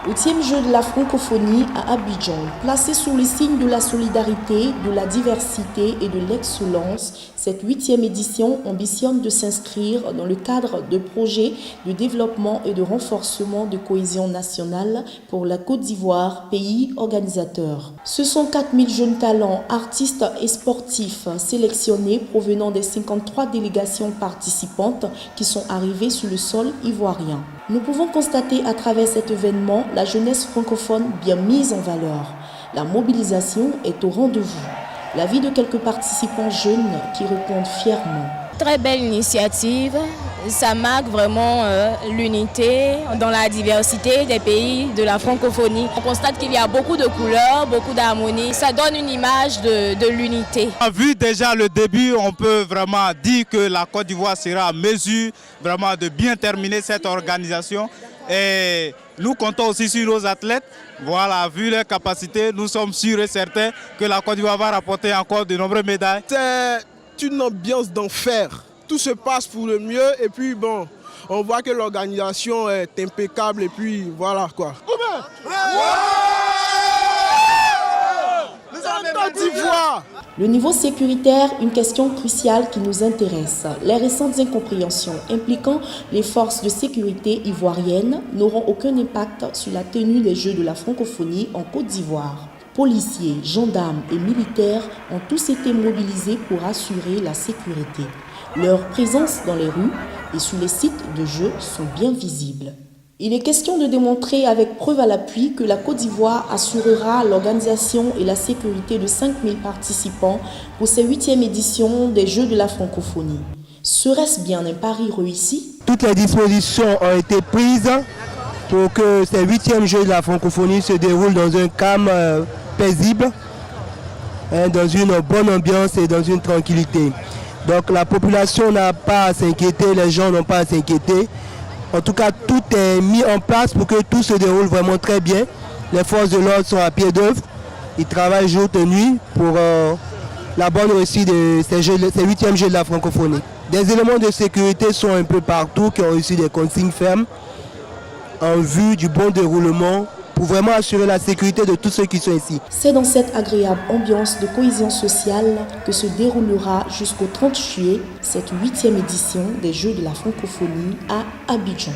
8e jeu de la francophonie à Abidjan, placé sous le signe de la solidarité, de la diversité et de l'excellence, cette 8e édition ambitionne de s'inscrire dans le cadre de projets de développement et de renforcement de cohésion nationale pour la Côte d'Ivoire, pays organisateur. Ce sont 4000 jeunes talents, artistes et sportifs sélectionnés provenant des 53 délégations participantes qui sont arrivés sur le sol ivoirien. Nous pouvons constater à travers cet événement la jeunesse francophone bien mise en valeur. La mobilisation est au rendez-vous. La vie de quelques participants jeunes qui répondent fièrement. Très belle initiative, ça marque vraiment l'unité dans la diversité des pays de la francophonie. On constate qu'il y a beaucoup de couleurs, beaucoup d'harmonie, ça donne une image de l'unité. Vu déjà le début, on peut vraiment dire que la Côte d'Ivoire sera à mesure vraiment de bien terminer cette organisation. Et nous comptons aussi sur nos athlètes. Voilà, vu leurs capacités, nous sommes sûrs et certains que la Côte d'Ivoire va rapporter encore de nombreuses médailles. C'est une ambiance d'enfer. Tout se passe pour le mieux et puis bon, on voit que l'organisation est impeccable et puis voilà quoi. Côte d'Ivoire. Le niveau sécuritaire, une question cruciale qui nous intéresse. Les récentes incompréhensions impliquant les forces de sécurité ivoiriennes n'auront aucun impact sur la tenue des Jeux de la francophonie en Côte d'Ivoire. Policiers, gendarmes et militaires ont tous été mobilisés pour assurer la sécurité. Leur présence dans les rues et sur les sites de jeux sont bien visibles. Il est question de démontrer avec preuve à l'appui que la Côte d'Ivoire assurera l'organisation et la sécurité de 5000 participants pour cette 8e édition des Jeux de la francophonie. Serait-ce bien un pari réussi? Toutes les dispositions ont été prises pour que ces 8e Jeux de la francophonie se déroulent dans un calme paisible, dans une bonne ambiance et dans une tranquillité. Donc la population n'a pas à s'inquiéter, les gens n'ont pas à s'inquiéter. En tout cas, tout est mis en place pour que tout se déroule vraiment très bien. Les forces de l'ordre sont à pied d'œuvre. Ils travaillent jour et nuit pour la bonne réussite de ces 8e Jeux de la francophonie. Des éléments de sécurité sont un peu partout qui ont reçu des consignes fermes en vue du bon déroulement pour vraiment assurer la sécurité de tous ceux qui sont ici. C'est dans cette agréable ambiance de cohésion sociale que se déroulera jusqu'au 30 juillet cette 8e édition des Jeux de la francophonie à Abidjan.